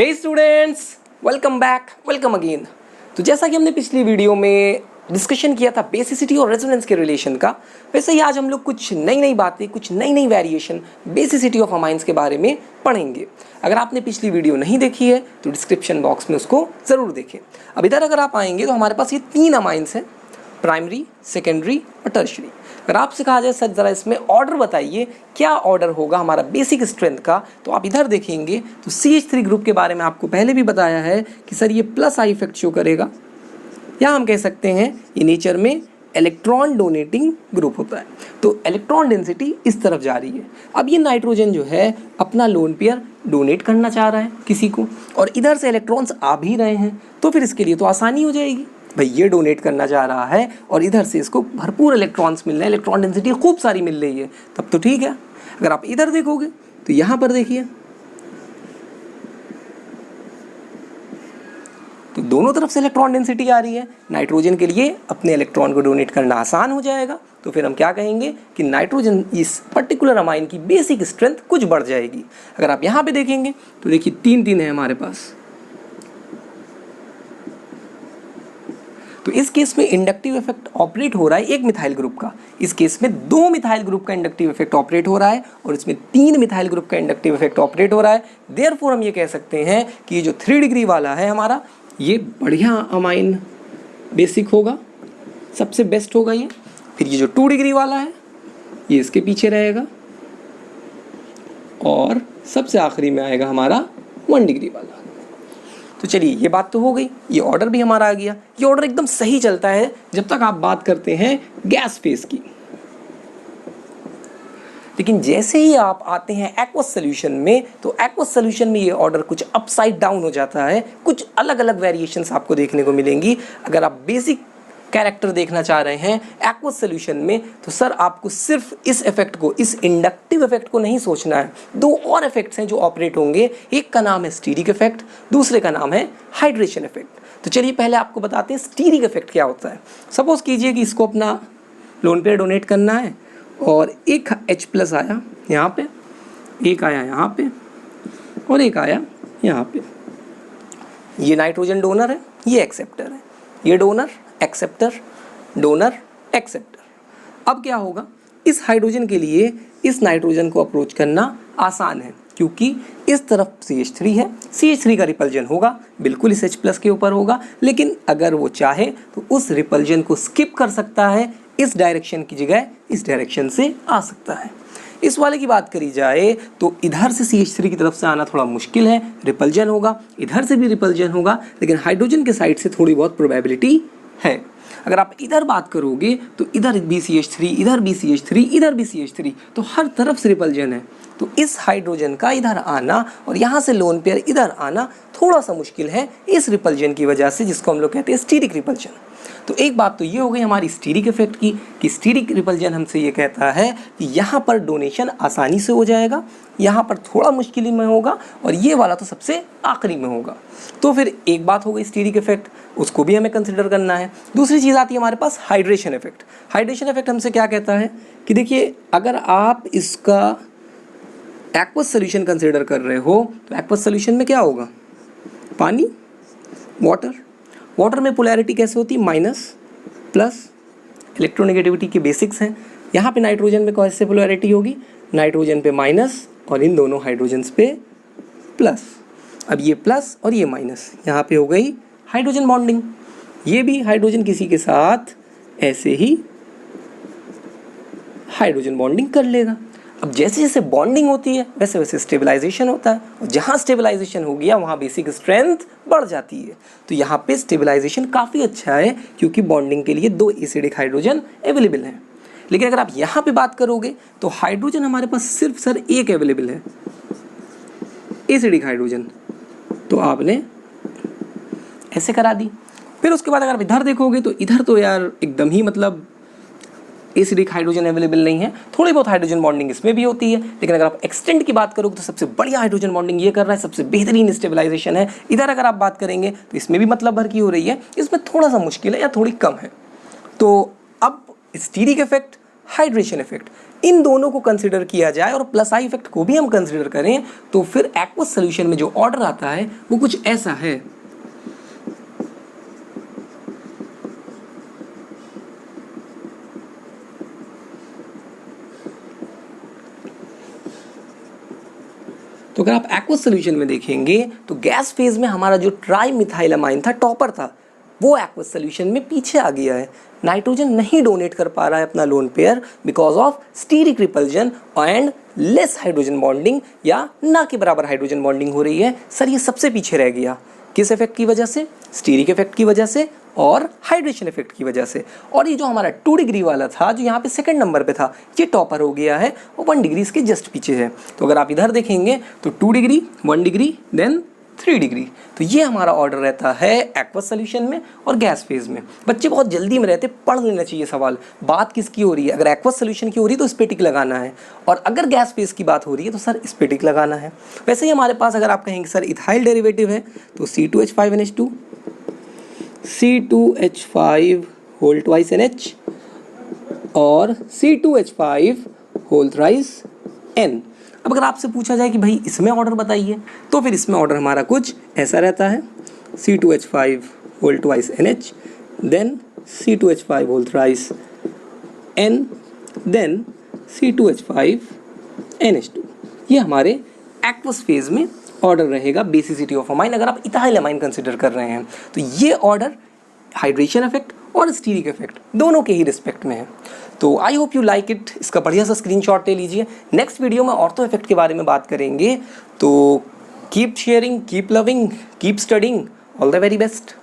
हे students, welcome back, welcome again. तो जैसा कि हमने पिछली वीडियो में डिस्कशन किया था बेसिसिटी और रेजोनेंस के रिलेशन का, वैसे ही आज हम लोग कुछ नई नई बातें, कुछ नई नई वेरिएशन बेसिसिटी ऑफ अमाइंस के बारे में पढ़ेंगे। अगर आपने पिछली वीडियो नहीं देखी है तो डिस्क्रिप्शन बॉक्स में उसको ज़रूर देखें। अब इधर अगर आप आएंगे तो हमारे पास ये 3 अमाइंस हैं, प्राइमरी, सेकेंडरी और टर्शरी। अगर आपसे कहा जाए सर ज़रा इसमें ऑर्डर बताइए, क्या ऑर्डर होगा हमारा बेसिक स्ट्रेंथ का, तो आप इधर देखेंगे तो CH3 ग्रुप के बारे में आपको पहले भी बताया है कि सर ये प्लस आई इफेक्ट शो करेगा, या हम कह सकते हैं ये नेचर में इलेक्ट्रॉन डोनेटिंग ग्रुप होता है। तो इलेक्ट्रॉन डेंसिटी इस तरफ जा रही है। अब ये नाइट्रोजन जो है अपना लोन पेयर डोनेट करना चाह रहा है किसी को, और इधर से इलेक्ट्रॉन्स आ भी रहे हैं, तो फिर इसके लिए तो आसानी हो जाएगी। भाई ये डोनेट करना चाह रहा है और इधर से इसको भरपूर इलेक्ट्रॉन्स मिल रहे हैं, इलेक्ट्रॉन डेंसिटी खूब सारी मिल रही है, तब तो ठीक है। अगर आप इधर देखोगे तो यहाँ पर देखिए, तो दोनों तरफ से इलेक्ट्रॉन डेंसिटी आ रही है। नाइट्रोजन के लिए अपने इलेक्ट्रॉन को डोनेट करना आसान हो जाएगा, तो फिर हम क्या कहेंगे कि नाइट्रोजन इस पर्टिकुलर अमाइन की बेसिक स्ट्रेंथ कुछ बढ़ जाएगी। अगर आप यहाँ पे देखेंगे तो देखिए 3 है हमारे पास। तो इस केस में इंडक्टिव इफेक्ट ऑपरेट हो रहा है एक मिथाइल ग्रुप का, इस केस में 2 मिथाइल ग्रुप का इंडक्टिव इफेक्ट ऑपरेट हो रहा है, और इसमें 3 मिथाइल ग्रुप का इंडक्टिव इफेक्ट ऑपरेट हो रहा है। देयरफॉर हम ये कह सकते हैं कि ये जो 3 डिग्री वाला है हमारा, ये बढ़िया अमाइन बेसिक होगा, सबसे बेस्ट होगा ये। फिर ये जो 2 डिग्री वाला है ये इसके पीछे रहेगा, और सबसे आखिरी में आएगा हमारा 1 डिग्री वाला। तो चलिए ये बात तो हो गई, ये ऑर्डर भी हमारा आ गया। ये ऑर्डर एकदम सही चलता है जब तक आप बात करते हैं गैस फेज की। लेकिन जैसे ही आप आते हैं एक्वस सॉल्यूशन में, तो एक्वस सॉल्यूशन में ये ऑर्डर कुछ अपसाइड डाउन हो जाता है, कुछ अलग अलग वेरिएशंस आपको देखने को मिलेंगी। अगर आप बेसिक कैरेक्टर देखना चाह रहे हैं एक्वस सॉल्यूशन में, तो सर आपको सिर्फ इस इफेक्ट को, इस इंडक्टिव इफेक्ट को नहीं सोचना है। 2 और इफेक्ट्स हैं जो ऑपरेट होंगे, एक का नाम है स्टीरिक इफेक्ट, दूसरे का नाम है हाइड्रेशन इफेक्ट। तो चलिए पहले आपको बताते हैं स्टीरिक इफेक्ट क्या होता है। सपोज कीजिए कि इसको अपना लोन पेयर डोनेट करना है, और एक H+ आया यहाँ पे, एक आया यहाँ पे, और एक आया यहाँ पे। ये नाइट्रोजन डोनर है, ये एक्सेप्टर है, ये डोनर, एक्सेप्टर, डोनर, एक्सेप्टर। अब क्या होगा, इस हाइड्रोजन के लिए इस नाइट्रोजन को अप्रोच करना आसान है, क्योंकि इस तरफ CH3 है, CH3 का रिपल्जन होगा बिल्कुल इस H+ के ऊपर होगा, लेकिन अगर वो चाहे तो उस रिपल्जन को स्किप कर सकता है, इस डायरेक्शन की जगह इस डायरेक्शन से आ सकता है। इस वाले की बात करी जाए तो इधर से CH3 की तरफ से आना थोड़ा मुश्किल है, रिपल्जन होगा, इधर से भी रिपल्जन होगा, लेकिन हाइड्रोजन के साइड से थोड़ी बहुत प्रोबेबिलिटी है। अगर आप इधर बात करोगे तो इधर भी CH3, इधर भी CH3, इधर भी CH3, तो हर तरफ से रिपल्जन है। तो इस हाइड्रोजन का इधर आना और यहाँ से लोन पेयर इधर आना थोड़ा सा मुश्किल है इस रिपल्जन की वजह से, जिसको हम लोग कहते हैं स्टीरिक रिपल्जन। तो एक बात तो ये हो गई हमारी स्टीरिक इफेक्ट की, कि स्टीरिक रिपल्जन हमसे ये कहता है कि यहाँ पर डोनेशन आसानी से हो जाएगा, यहाँ पर थोड़ा मुश्किल में होगा, और ये वाला तो सबसे आखिरी में होगा। तो फिर एक बात हो गई स्टीरिक इफेक्ट, उसको भी हमें कंसिडर करना है। दूसरी चीज़ आती है हमारे पास हाइड्रेशन इफेक्ट। हाइड्रेशन इफेक्ट हमसे क्या कहता है कि देखिए, अगर आप इसका एक्वस सोल्यूशन कंसिडर कर रहे हो तो एक्वस सोल्यूशन में क्या होगा, पानी, वाटर। वाटर में पोलैरिटी कैसे होती है, माइनस प्लस, इलेक्ट्रोनेगेटिविटी के बेसिक्स हैं। यहाँ पे नाइट्रोजन में कैसे पोलैरिटी होगी, नाइट्रोजन पे माइनस और इन दोनों हाइड्रोजन्स पे प्लस। अब ये प्लस और ये माइनस, यहाँ पे हो गई हाइड्रोजन बॉन्डिंग। ये भी हाइड्रोजन किसी के साथ ऐसे ही हाइड्रोजन बॉन्डिंग कर लेगा। अब जैसे जैसे बॉन्डिंग होती है वैसे वैसे स्टेबलाइजेशन होता है, और जहाँ स्टेबलाइजेशन हो गया वहाँ बेसिक स्ट्रेंथ बढ़ जाती है। तो यहाँ पे स्टेबलाइजेशन काफ़ी अच्छा है, क्योंकि बॉन्डिंग के लिए 2 एसिडिक हाइड्रोजन अवेलेबल हैं। लेकिन अगर आप यहाँ पे बात करोगे तो हाइड्रोजन हमारे पास सिर्फ सर एक अवेलेबल है, एसिडिक हाइड्रोजन, तो आपने ऐसे करा दी। फिर उसके बाद अगर आप इधर देखोगे तो इधर तो यार एकदम ही मतलब एसिडिक हाइड्रोजन अवेलेबल नहीं है। थोड़ी बहुत हाइड्रोजन बॉन्डिंग इसमें भी होती है, लेकिन अगर आप एक्सटेंट की बात करोगे तो सबसे बढ़िया हाइड्रोजन बॉन्डिंग ये कर रहा है, सबसे बेहतरीन स्टेबलाइजेशन है। इधर अगर आप बात करेंगे तो इसमें भी मतलब भर की हो रही है, इसमें थोड़ा सा मुश्किल है या थोड़ी कम है। तो अब स्टीरिक इफेक्ट, हाइड्रेशन इफेक्ट, इन दोनों को कंसिडर किया जाए और प्लस आई इफेक्ट को भी हम कंसिडर करें तो फिर एक्वस सोल्यूशन में जो ऑर्डर आता है वो कुछ ऐसा है। तो अगर आप एक्वस सोल्यूशन में देखेंगे तो गैस फेज में हमारा जो ट्राई मिथाइलामाइन था, टॉपर था, वो एक्वस सोल्यूशन में पीछे आ गया है। नाइट्रोजन नहीं डोनेट कर पा रहा है अपना lone pair because of steric repulsion and less hydrogen bonding, या ना के बराबर हाइड्रोजन बॉन्डिंग हो रही है। सर ये सबसे पीछे रह गया, किस इफेक्ट की वजह से? स्टीरिक इफेक्ट की वजह से और हाइड्रेशन इफेक्ट की वजह से। और ये जो हमारा 2 डिग्री वाला था जो यहाँ पे सेकंड नंबर पे था, ये टॉपर हो गया है और 1 डिग्री इसके जस्ट पीछे है। तो अगर आप इधर देखेंगे तो 2 डिग्री, 1 डिग्री, देन 3 डिग्री। तो ये हमारा ऑर्डर रहता है एक्वस सोल्यूशन में और गैस फेज में। बच्चे बहुत जल्दी में रहते, पढ़ लेना चाहिए सवाल। बात किसकी हो रही है? अगर एक्वस सोल्यूशन की हो रही है तो इस पे टिक लगाना है, और अगर गैस फेज की बात हो रही है तो सर इस पे टिक लगाना है। वैसे ही हमारे पास अगर आप कहेंगे सर इथाइल डेरिवेटिव है तो C2H5NH2, C2H5 whole twice NH और C2H5 होल थ्राइस N। अब अगर आपसे पूछा जाए कि भाई इसमें ऑर्डर बताइए, तो फिर इसमें ऑर्डर हमारा कुछ ऐसा रहता है, C2H5 whole twice NH, then C2H5 whole thrice N, then C2H5NH2। ये हमारे एक्वस फेज में ऑर्डर रहेगा बेसिसिटी ऑफ अमाइन अगर आप इथाइल अमाइन कंसिडर कर रहे हैं। तो ये ऑर्डर हाइड्रेशन इफेक्ट और स्टीरिक इफेक्ट दोनों के ही रिस्पेक्ट में है। तो I hope you like it. इसका बढ़िया सा स्क्रीनशॉट ले लीजिए। नेक्स्ट वीडियो में ऑर्थो इफेक्ट के बारे में बात करेंगे। तो keep sharing, keep loving, keep studying. All the very best.